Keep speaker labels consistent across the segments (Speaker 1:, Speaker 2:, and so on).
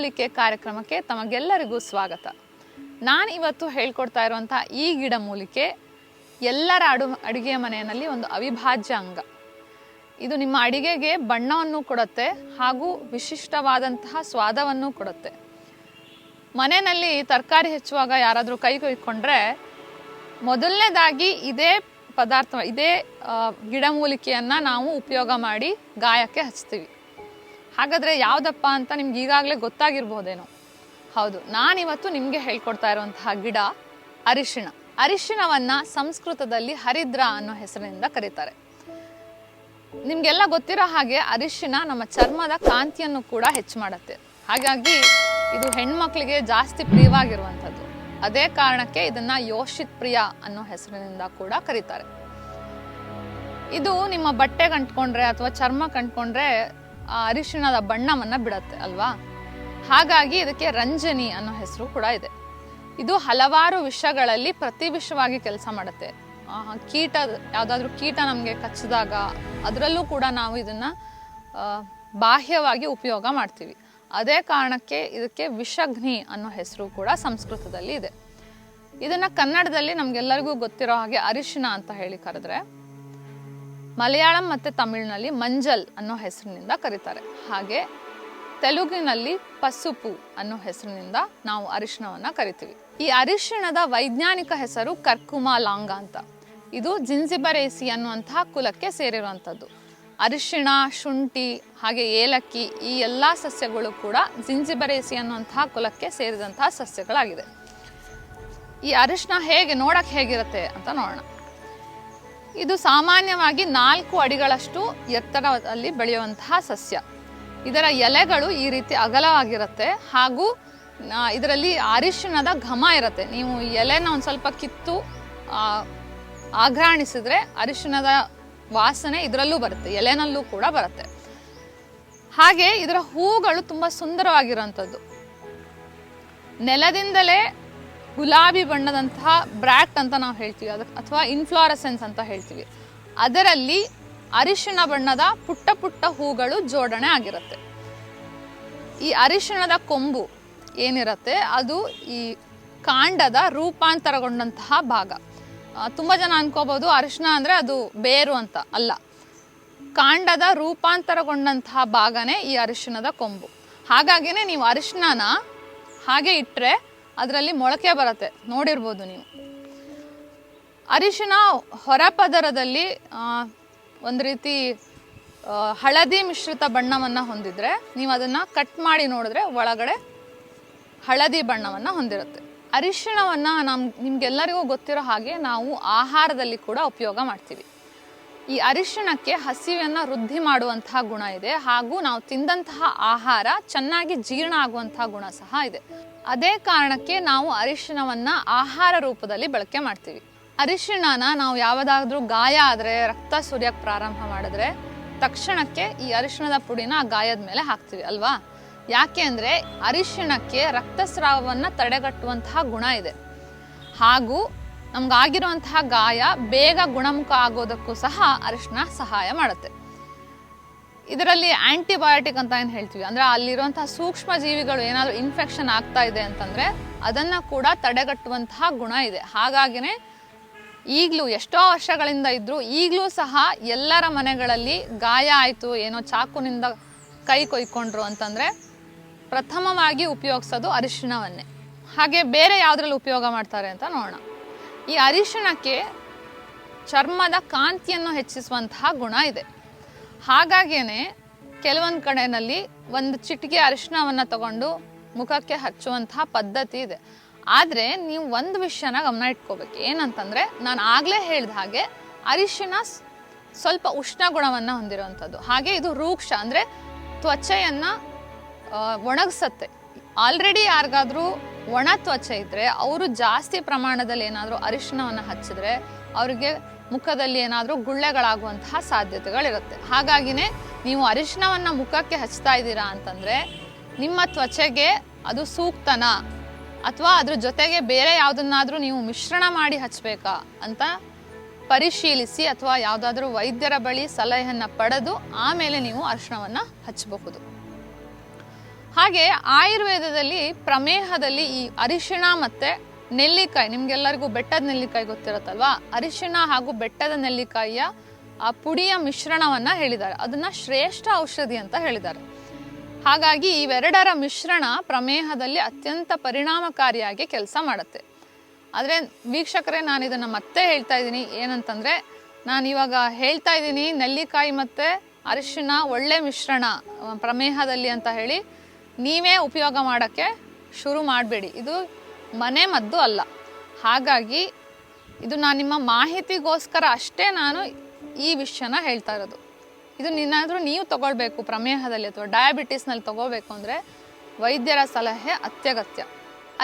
Speaker 1: ಗಿಡಮೂಲಿಕೆ ಕಾರ್ಯಕ್ರಮಕ್ಕೆ ತಮಗೆಲ್ಲರಿಗೂ ಸ್ವಾಗತ. ನಾನು ಇವತ್ತು ಹೇಳ್ಕೊಡ್ತಾ ಇರುವಂಥ ಈ ಗಿಡಮೂಲಿಕೆ ಎಲ್ಲರ ಅಡುಗೆಯ ಮನೆಯಲ್ಲಿ ಒಂದು ಅವಿಭಾಜ್ಯ ಅಂಗ. ಇದು ನಿಮ್ಮ ಅಡಿಗೆಗೆ ಬಣ್ಣವನ್ನು ಕೊಡುತ್ತೆ ಹಾಗೂ ವಿಶಿಷ್ಟವಾದಂತಹ ಸ್ವಾದವನ್ನು ಕೊಡುತ್ತೆ. ಮನೆಯಲ್ಲಿ ತರಕಾರಿ ಹೆಚ್ಚುವಾಗ ಯಾರಾದರೂ ಕೈ ಕೊಯ್ಕೊಂಡ್ರೆ ಮೊದಲನೇದಾಗಿ ಇದೇ ಗಿಡಮೂಲಿಕೆಯನ್ನು ನಾವು ಉಪಯೋಗ ಮಾಡಿ ಗಾಯಕ್ಕೆ ಹಚ್ತೀವಿ. ಹಾಗಾದರೆ ಯಾವುದಪ್ಪ ಅಂತ ನಿಮ್ಗೆ ಈಗಾಗಲೇ ಗೊತ್ತಾಗಿರ್ಬೋದೇನೋ. ಹೌದು, ನಾನಿವತ್ತು ನಿಮಗೆ ಹೇಳ್ಕೊಡ್ತಾ ಇರುವಂತಹ ಗಿಡ ಅರಿಶಿಣ. ಅರಿಶಿಣವನ್ನು ಸಂಸ್ಕೃತದಲ್ಲಿ ಹರಿದ್ರ ಅನ್ನೋ ಹೆಸರಿನಿಂದ ಕರೀತಾರೆ. ನಿಮಗೆಲ್ಲ ಗೊತ್ತಿರೋ ಹಾಗೆ ಅರಿಶಿಣ ನಮ್ಮ ಚರ್ಮದ ಕಾಂತಿಯನ್ನು ಕೂಡ ಹೆಚ್ಚು ಮಾಡುತ್ತೆ. ಹಾಗಾಗಿ ಇದು ಹೆಣ್ಮಕ್ಳಿಗೆ ಜಾಸ್ತಿ ಪ್ರಿಯವಾಗಿರುವಂಥದ್ದು. ಅದೇ ಕಾರಣಕ್ಕೆ ಇದನ್ನ ಯೋಷಿತ್ ಪ್ರಿಯ ಅನ್ನೋ ಹೆಸರಿನಿಂದ ಕೂಡ ಕರೀತಾರೆ. ಇದು ನಿಮ್ಮ ಬಟ್ಟೆಗೆ ಅಂಟ್ಕೊಂಡ್ರೆ ಅಥವಾ ಚರ್ಮಕ್ಕೆ ಅಂಟ್ಕೊಂಡ್ರೆ ಅರಿಶಿಣದ ಬಣ್ಣವನ್ನ ಬಿಡುತ್ತೆ ಅಲ್ವಾ. ಹಾಗಾಗಿ ಇದಕ್ಕೆ ರಂಜನಿ ಅನ್ನೋ ಹೆಸರು ಕೂಡ ಇದೆ. ಇದು ಹಲವಾರು ವಿಷಗಳಲ್ಲಿ ಪ್ರತಿವಿಷವಾಗಿ ಕೆಲಸ ಮಾಡುತ್ತೆ. ಯಾವುದಾದ್ರೂ ಕೀಟ ನಮಗೆ ಕಚ್ಚಿದಾಗ ಅದರಲ್ಲೂ ಕೂಡ ನಾವು ಇದನ್ನ ಬಾಹ್ಯವಾಗಿ ಉಪಯೋಗ ಮಾಡ್ತೀವಿ. ಅದೇ ಕಾರಣಕ್ಕೆ ಇದಕ್ಕೆ ವಿಷಘ್ನಿ ಅನ್ನೋ ಹೆಸರು ಕೂಡ ಸಂಸ್ಕೃತದಲ್ಲಿ ಇದೆ. ಇದನ್ನ ಕನ್ನಡದಲ್ಲಿ ನಮ್ಗೆಲ್ಲರಿಗೂ ಗೊತ್ತಿರೋ ಹಾಗೆ ಅರಿಶಿಣ ಅಂತ ಹೇಳಿ ಕರೆದ್ರೆ, ಮಲಯಾಳಂ ಮತ್ತು ತಮಿಳಿನಲ್ಲಿ ಮಂಜಲ್ ಅನ್ನೋ ಹೆಸರಿನಿಂದ ಕರೀತಾರೆ. ಹಾಗೆ ತೆಲುಗಿನಲ್ಲಿ ಪಸುಪು ಅನ್ನೋ ಹೆಸರಿನಿಂದ ನಾವು ಅರಿಶಿಣವನ್ನ ಕರಿತೀವಿ. ಈ ಅರಿಶಿಣದ ವೈಜ್ಞಾನಿಕ ಹೆಸರು ಕರ್ಕುಮಾ ಲಾಂಗ ಅಂತ. ಇದು ಜಿಂಜಿಬರೇಸಿ ಅನ್ನುವಂತಹ ಕುಲಕ್ಕೆ ಸೇರಿರುವಂಥದ್ದು. ಅರಿಶಿಣ, ಶುಂಠಿ ಹಾಗೆ ಏಲಕ್ಕಿ ಈ ಎಲ್ಲ ಸಸ್ಯಗಳು ಕೂಡ ಜಿಂಜಿಬರೇಸಿ ಅನ್ನುವಂತಹ ಕುಲಕ್ಕೆ ಸೇರಿದಂತಹ ಸಸ್ಯಗಳಾಗಿದೆ. ಈ ಅರಿಶಿಣ ನೋಡಕ್ಕೆ ಹೇಗಿರುತ್ತೆ ಅಂತ ನೋಡೋಣ. ಇದು ಸಾಮಾನ್ಯವಾಗಿ 4 ಅಡಿಗಳಷ್ಟು ಎತ್ತರದಲ್ಲಿ ಬೆಳೆಯುವಂತಹ ಸಸ್ಯ. ಇದರ ಎಲೆಗಳು ಈ ರೀತಿ ಅಗಲವಾಗಿರುತ್ತೆ ಹಾಗೂ ಇದರಲ್ಲಿ ಅರಿಶಿಣದ ಘಮ ಇರುತ್ತೆ. ನೀವು ಎಲೆನ ಒಂದು ಸ್ವಲ್ಪ ಕಿತ್ತು ಆಘ್ರಾಣಿಸಿದ್ರೆ ಅರಿಶಿಣದ ವಾಸನೆ ಇದರಲ್ಲೂ ಬರುತ್ತೆ, ಎಲೆನಲ್ಲೂ ಕೂಡ ಬರುತ್ತೆ. ಹಾಗೆ ಇದರ ಹೂಗಳು ತುಂಬಾ ಸುಂದರವಾಗಿರುವಂಥದ್ದು. ನೆಲದಿಂದಲೇ ಗುಲಾಬಿ ಬಣ್ಣದಂತಹ ಬ್ರ್ಯಾಕ್ಟ್ ಅಂತ ನಾವು ಹೇಳ್ತೀವಿ, ಅಥವಾ ಇನ್ಫ್ಲಾರಸೆನ್ಸ್ ಅಂತ ಹೇಳ್ತೀವಿ. ಅದರಲ್ಲಿ ಅರಿಶಿಣ ಬಣ್ಣದ ಪುಟ್ಟ ಪುಟ್ಟ ಹೂಗಳು ಜೋಡಣೆ ಆಗಿರುತ್ತೆ. ಈ ಅರಿಶಿಣದ ಕೊಂಬು ಏನಿರುತ್ತೆ ಅದು ಈ ಕಾಂಡದ ರೂಪಾಂತರಗೊಂಡಂತಹ ಭಾಗ. ತುಂಬ ಜನ ಅನ್ಕೋಬಹುದು ಅರಿಶಿಣ ಅಂದರೆ ಅದು ಬೇರು ಅಂತ. ಅಲ್ಲ, ಕಾಂಡದ ರೂಪಾಂತರಗೊಂಡಂತಹ ಭಾಗನೇ ಈ ಅರಿಶಿಣದ ಕೊಂಬು. ಹಾಗಾಗಿನೇ ನೀವು ಅರಿಶಿಣನ ಹಾಗೆ ಇಟ್ಟರೆ ಅದರಲ್ಲಿ ಮೊಳಕೆ ಬರುತ್ತೆ, ನೋಡಿರ್ಬೋದು ನೀವು. ಅರಿಶಿಣ ಹೊರಪದರದಲ್ಲಿ ಒಂದು ರೀತಿ ಹಳದಿ ಮಿಶ್ರಿತ ಬಣ್ಣವನ್ನು ಹೊಂದಿದ್ರೆ ನೀವು ಅದನ್ನು ಕಟ್ ಮಾಡಿ ನೋಡಿದ್ರೆ ಒಳಗಡೆ ಹಳದಿ ಬಣ್ಣವನ್ನು ಹೊಂದಿರುತ್ತೆ. ಅರಿಶಿಣವನ್ನು ನಿಮ್ಗೆಲ್ಲರಿಗೂ ಗೊತ್ತಿರೋ ಹಾಗೆ ನಾವು ಆಹಾರದಲ್ಲಿ ಕೂಡ ಉಪಯೋಗ ಮಾಡ್ತೀವಿ. ಈ ಅರಿಶಿಣಕ್ಕೆ ಹಸಿವೆಯನ್ನು ವೃದ್ಧಿ ಮಾಡುವಂತಹ ಗುಣ ಇದೆ ಹಾಗೂ ನಾವು ತಿಂದಂತಹ ಆಹಾರ ಚೆನ್ನಾಗಿ ಜೀರ್ಣ ಆಗುವಂತಹ ಗುಣ ಸಹ ಇದೆ. ಅದೇ ಕಾರಣಕ್ಕೆ ನಾವು ಅರಿಶಿಣವನ್ನು ಆಹಾರ ರೂಪದಲ್ಲಿ ಬಳಕೆ ಮಾಡ್ತೀವಿ. ಅರಿಶಿಣನ ನಾವು ಯಾವುದಾದ್ರೂ ಗಾಯ ಆದರೆ, ರಕ್ತ ಸುರಿಯಕ್ಕೆ ಪ್ರಾರಂಭ ಮಾಡಿದ್ರೆ ತಕ್ಷಣಕ್ಕೆ ಈ ಅರಿಶಿಣದ ಪುಡಿನ ಆ ಗಾಯದ ಮೇಲೆ ಹಾಕ್ತೀವಿ ಅಲ್ವಾ. ಯಾಕೆ ಅಂದರೆ ಅರಿಶಿಣಕ್ಕೆ ರಕ್ತಸ್ರಾವವನ್ನು ತಡೆಗಟ್ಟುವಂತಹ ಗುಣ ಇದೆ ಹಾಗೂ ನಮ್ಗಾಗಿರುವಂತಹ ಗಾಯ ಬೇಗ ಗುಣಮುಖ ಆಗೋದಕ್ಕೂ ಸಹ ಅರಿಶಿಣ ಸಹಾಯ ಮಾಡುತ್ತೆ. ಇದರಲ್ಲಿ ಆಂಟಿಬಯೋಟಿಕ್ ಅಂತ ಏನು ಹೇಳ್ತೀವಿ, ಅಂದರೆ ಅಲ್ಲಿರುವಂತಹ ಸೂಕ್ಷ್ಮ ಜೀವಿಗಳು ಏನಾದರೂ ಇನ್ಫೆಕ್ಷನ್ ಆಗ್ತಾ ಇದೆ ಅಂತಂದರೆ ಅದನ್ನು ಕೂಡ ತಡೆಗಟ್ಟುವಂತಹ ಗುಣ ಇದೆ. ಹಾಗಾಗಿನೇ ಈಗಲೂ ಎಷ್ಟೋ ವರ್ಷಗಳಿಂದ ಇದ್ದರೂ ಈಗಲೂ ಸಹ ಎಲ್ಲರ ಮನೆಗಳಲ್ಲಿ ಗಾಯ ಆಯಿತು, ಏನೋ ಚಾಕುನಿಂದ ಕೈ ಕೊಯ್ಕೊಂಡ್ರು ಅಂತಂದರೆ ಪ್ರಥಮವಾಗಿ ಉಪಯೋಗಿಸೋದು ಅರಿಶಿಣವನ್ನೇ. ಹಾಗೆ ಬೇರೆ ಯಾವುದ್ರಲ್ಲಿ ಉಪಯೋಗ ಮಾಡ್ತಾರೆ ಅಂತ ನೋಡೋಣ. ಈ ಅರಿಶಿಣಕ್ಕೆ ಚರ್ಮದ ಕಾಂತಿಯನ್ನು ಹೆಚ್ಚಿಸುವಂತಹ ಗುಣ ಇದೆ. ಹಾಗಾಗಿಯೇ ಕೆಲವೊಂದು ಕಡೆಯಲ್ಲಿ ಒಂದು ಚಿಟಿಕೆ ಅರಿಶಿಣವನ್ನು ತಗೊಂಡು ಮುಖಕ್ಕೆ ಹಚ್ಚುವಂತಹ ಪದ್ಧತಿ ಇದೆ. ಆದರೆ ನೀವು ಒಂದು ವಿಷಯನ ಗಮನ ಇಟ್ಕೋಬೇಕು. ಏನಂತಂದರೆ, ನಾನು ಆಗಲೇ ಹೇಳಿದ ಹಾಗೆ ಅರಿಶಿಣ ಸ್ವಲ್ಪ ಉಷ್ಣ ಗುಣವನ್ನು ಹೊಂದಿರುವಂಥದ್ದು. ಹಾಗೆ ಇದು ರೂಕ್ಷ, ಅಂದರೆ ತ್ವಚೆಯನ್ನು ಒಣಗಿಸತ್ತೆ. ಆಲ್ರೆಡಿ ಯಾರಿಗಾದ್ರೂ ಒಣ ತ್ವಚೆ ಇದ್ದರೆ ಅವರು ಜಾಸ್ತಿ ಪ್ರಮಾಣದಲ್ಲಿ ಏನಾದರೂ ಅರಿಶಿಣವನ್ನು ಹಚ್ಚಿದ್ರೆ ಅವರಿಗೆ ಮುಖದಲ್ಲಿ ಏನಾದರೂ ಗುಳ್ಳೆಗಳಾಗುವಂತಹ ಸಾಧ್ಯತೆಗಳಿರುತ್ತೆ. ಹಾಗಾಗಿನೇ ನೀವು ಅರಿಶಿಣವನ್ನು ಮುಖಕ್ಕೆ ಹಚ್ತಾ ಇದ್ದೀರಾ ಅಂತಂದರೆ ನಿಮ್ಮ ತ್ವಚೆಗೆ ಅದು ಸೂಕ್ತನಾ ಅಥವಾ ಅದ್ರ ಜೊತೆಗೆ ಬೇರೆ ಯಾವುದನ್ನಾದರೂ ನೀವು ಮಿಶ್ರಣ ಮಾಡಿ ಹಚ್ಚಬೇಕಾ ಅಂತ ಪರಿಶೀಲಿಸಿ ಅಥವಾ ಯಾವುದಾದ್ರೂ ವೈದ್ಯರ ಬಳಿ ಸಲಹೆಯನ್ನು ಪಡೆದು ಆಮೇಲೆ ನೀವು ಅರಿಶಿಣವನ್ನು ಹಚ್ಚಬಹುದು. ಹಾಗೆ ಆಯುರ್ವೇದದಲ್ಲಿ ಪ್ರಮೇಹದಲ್ಲಿ ಈ ಅರಿಶಿಣ ಮತ್ತು ನೆಲ್ಲಿಕಾಯಿ, ನಿಮ್ಗೆಲ್ಲರಿಗೂ ಬೆಟ್ಟದ ನೆಲ್ಲಿಕಾಯಿ ಗೊತ್ತಿರುತ್ತಲ್ವಾ, ಅರಿಶಿಣ ಹಾಗೂ ಬೆಟ್ಟದ ನೆಲ್ಲಿಕಾಯಿಯ ಆ ಪುಡಿಯ ಮಿಶ್ರಣವನ್ನು ಹೇಳಿದ್ದಾರೆ. ಅದನ್ನು ಶ್ರೇಷ್ಠ ಔಷಧಿ ಅಂತ ಹೇಳಿದ್ದಾರೆ. ಹಾಗಾಗಿ ಇವೆರಡರ ಮಿಶ್ರಣ ಪ್ರಮೇಹದಲ್ಲಿ ಅತ್ಯಂತ ಪರಿಣಾಮಕಾರಿಯಾಗಿ ಕೆಲಸ ಮಾಡುತ್ತೆ. ಆದರೆ ವೀಕ್ಷಕರೇ, ನಾನು ಇದನ್ನು ಮತ್ತೆ ಹೇಳ್ತಾ ಇದ್ದೀನಿ, ಏನಂತಂದರೆ ನಾನು ಇವಾಗ ಹೇಳ್ತಾ ಇದ್ದೀನಿ ನೆಲ್ಲಿಕಾಯಿ ಮತ್ತು ಅರಿಶಿಣ ಒಳ್ಳೆ ಮಿಶ್ರಣ ಪ್ರಮೇಹದಲ್ಲಿ ಅಂತ ಹೇಳಿ ನೀವೇ ಉಪಯೋಗ ಮಾಡೋಕ್ಕೆ ಶುರು ಮಾಡಬೇಡಿ. ಇದು ಮನೆ ಮದ್ದು ಅಲ್ಲ. ಹಾಗಾಗಿ ಇದು ನಾನು ನಿಮ್ಮ ಮಾಹಿತಿಗೋಸ್ಕರ ಅಷ್ಟೇ ನಾನು ಈ ವಿಷಯನ ಹೇಳ್ತಾ ಇರೋದು. ಇದು ಏನಾದರೂ ನೀವು ತಗೊಳ್ಬೇಕು ಪ್ರಮೇಹದಲ್ಲಿ ಅಥವಾ ಡಯಾಬಿಟಿಸ್ನಲ್ಲಿ ತಗೋಬೇಕು ಅಂದರೆ ವೈದ್ಯರ ಸಲಹೆ ಅತ್ಯಗತ್ಯ.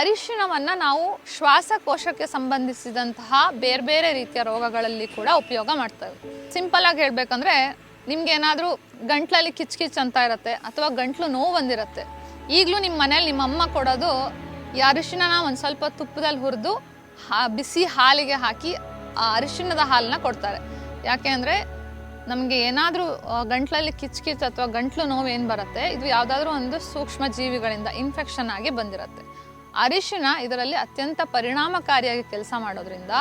Speaker 1: ಅರಿಶಿಣವನ್ನು ನಾವು ಶ್ವಾಸಕೋಶಕ್ಕೆ ಸಂಬಂಧಿಸಿದಂತಹ ಬೇರೆ ಬೇರೆ ರೀತಿಯ ರೋಗಗಳಲ್ಲಿ ಕೂಡ ಉಪಯೋಗ ಮಾಡ್ತೇವೆ. ಸಿಂಪಲ್ಲಾಗಿ ಹೇಳಬೇಕಂದ್ರೆ ನಿಮ್ಗೇನಾದರೂ ಗಂಟ್ಲಲ್ಲಿ ಕಿಚ್ ಅಂತ ಇರುತ್ತೆ ಅಥವಾ ಗಂಟ್ಲು ನೋವು ಬಂದಿರುತ್ತೆ. ಈಗಲೂ ನಿಮ್ಮ ಮನೇಲಿ ನಿಮ್ಮ ಅಮ್ಮ ಕೊಡೋದು ಈ ಅರಿಶಿಣನ ಒಂದು ಸ್ವಲ್ಪ ತುಪ್ಪದಲ್ಲಿ ಹುರಿದು ಬಿಸಿ ಹಾಲಿಗೆ ಹಾಕಿ ಆ ಅರಿಶಿಣದ ಹಾಲನ್ನ ಕೊಡ್ತಾರೆ. ಯಾಕೆ ಅಂದರೆ ನಮಗೆ ಏನಾದರೂ ಗಂಟ್ಲಲ್ಲಿ ಕಿಚ್ ಅಥವಾ ಗಂಟ್ಲು ನೋವು ಏನು ಬರುತ್ತೆ, ಇದು ಯಾವುದಾದ್ರೂ ಒಂದು ಸೂಕ್ಷ್ಮ ಜೀವಿಗಳಿಂದ ಇನ್ಫೆಕ್ಷನ್ ಆಗಿ ಬಂದಿರುತ್ತೆ. ಅರಿಶಿಣ ಇದರಲ್ಲಿ ಅತ್ಯಂತ ಪರಿಣಾಮಕಾರಿಯಾಗಿ ಕೆಲಸ ಮಾಡೋದ್ರಿಂದ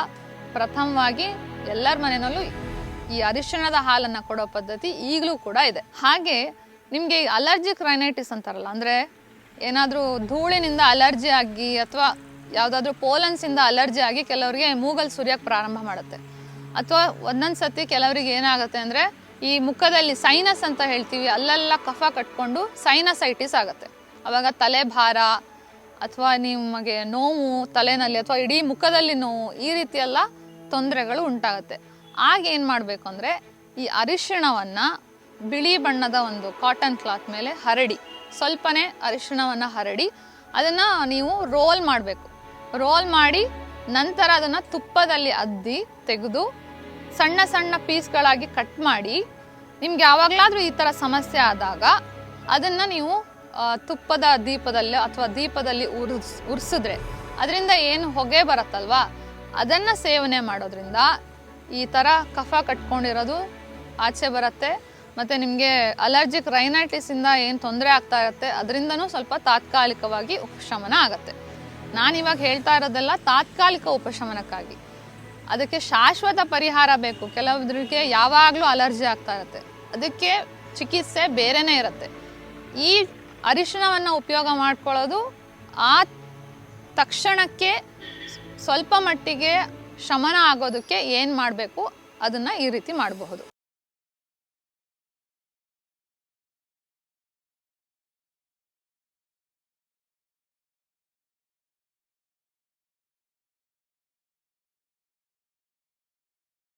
Speaker 1: ಪ್ರಥಮವಾಗಿ ಎಲ್ಲರ ಮನೆಯಲ್ಲೂ ಈ ಅರಿಶಿಣದ ಹಾಲನ್ನು ಕೊಡೋ ಪದ್ಧತಿ ಈಗಲೂ ಕೂಡ ಇದೆ. ಹಾಗೆ ನಿಮಗೆ ಅಲರ್ಜಿಕ್ ರೈನೈಟಿಸ್ ಅಂತಾರಲ್ಲ, ಅಂದರೆ ಏನಾದರೂ ಧೂಳಿನಿಂದ ಅಲರ್ಜಿ ಆಗಿ ಅಥವಾ ಯಾವುದಾದ್ರೂ ಪೋಲನ್ಸಿಂದ ಅಲರ್ಜಿ ಆಗಿ ಕೆಲವರಿಗೆ ಮೂಗಲ್ಲಿ ಸುರಿಯೋಕ್ಕೆ ಪ್ರಾರಂಭ ಮಾಡುತ್ತೆ. ಅಥವಾ ಒಂದೊಂದು ಸತಿ ಕೆಲವರಿಗೆ ಏನಾಗುತ್ತೆ ಅಂದರೆ ಈ ಮುಖದಲ್ಲಿ ಸೈನಸ್ ಅಂತ ಹೇಳ್ತೀವಿ, ಅಲ್ಲೆಲ್ಲ ಕಫ ಕಟ್ಕೊಂಡು ಸೈನಸೈಟಿಸ್ ಆಗುತ್ತೆ. ಆವಾಗ ತಲೆ ಭಾರ ಅಥವಾ ನಿಮಗೆ ನೋವು ತಲೆನಲ್ಲಿ ಅಥವಾ ಇಡೀ ಮುಖದಲ್ಲಿ ನೋವು, ಈ ರೀತಿಯೆಲ್ಲ ತೊಂದರೆಗಳು ಉಂಟಾಗುತ್ತೆ. ಆಗ ಏನು ಮಾಡಬೇಕು ಅಂದರೆ ಈ ಅರಿಶಿಣವನ್ನು ಬಿಳಿ ಬಣ್ಣದ ಒಂದು ಕಾಟನ್ ಕ್ಲಾತ್ ಮೇಲೆ ಹರಡಿ, ಸ್ವಲ್ಪನೇ ಅರಿಶಿಣವನ್ನು ಹರಡಿ ಅದನ್ನು ನೀವು ರೋಲ್ ಮಾಡಬೇಕು. ರೋಲ್ ಮಾಡಿ ನಂತರ ಅದನ್ನು ತುಪ್ಪದಲ್ಲಿ ಅದ್ದಿ ತೆಗೆದು ಸಣ್ಣ ಸಣ್ಣ ಪೀಸ್ಗಳಾಗಿ ಕಟ್ ಮಾಡಿ, ನಿಮ್ಗೆ ಯಾವಾಗಲಾದರೂ ಈ ಥರ ಸಮಸ್ಯೆ ಆದಾಗ ಅದನ್ನು ನೀವು ತುಪ್ಪದ ದೀಪದಲ್ಲಿ ಅಥವಾ ದೀಪದಲ್ಲಿ ಉರಿಸಿದ್ರೆ ಅದರಿಂದ ಏನು ಹೊಗೆ ಬರುತ್ತಲ್ವಾ, ಅದನ್ನು ಸೇವನೆ ಮಾಡೋದ್ರಿಂದ ಈ ಥರ ಕಫ ಕಟ್ಕೊಂಡಿರೋದು ಆಚೆ ಬರುತ್ತೆ. ಮತ್ತು ನಿಮಗೆ ಅಲರ್ಜಿಕ್ ರೈನೈಟಿಸಿಂದ ಏನು ತೊಂದರೆ ಆಗ್ತಾ ಇರುತ್ತೆ ಅದರಿಂದನೂ ಸ್ವಲ್ಪ ತಾತ್ಕಾಲಿಕವಾಗಿ ಉಪಶಮನ ಆಗುತ್ತೆ. ನಾನಿವಾಗ ಹೇಳ್ತಾ ಇರೋದೆಲ್ಲ ತಾತ್ಕಾಲಿಕ ಉಪಶಮನಕ್ಕಾಗಿ. ಅದಕ್ಕೆ ಶಾಶ್ವತ ಪರಿಹಾರ ಬೇಕು. ಕೆಲವರಿಗೆ ಯಾವಾಗಲೂ ಅಲರ್ಜಿ ಆಗ್ತಾ ಇರುತ್ತೆ, ಅದಕ್ಕೆ ಚಿಕಿತ್ಸೆ ಬೇರೆನೇ ಇರುತ್ತೆ. ಈ ಅರಿಶಿಣವನ್ನು ಉಪಯೋಗ ಮಾಡ್ಕೊಳ್ಳೋದು ಆ ತಕ್ಷಣಕ್ಕೆ ಸ್ವಲ್ಪ ಮಟ್ಟಿಗೆ ಶಮನ ಆಗೋದಕ್ಕೆ ಏನು ಮಾಡಬೇಕು ಅದನ್ನು ಈ ರೀತಿ ಮಾಡಬಹುದು.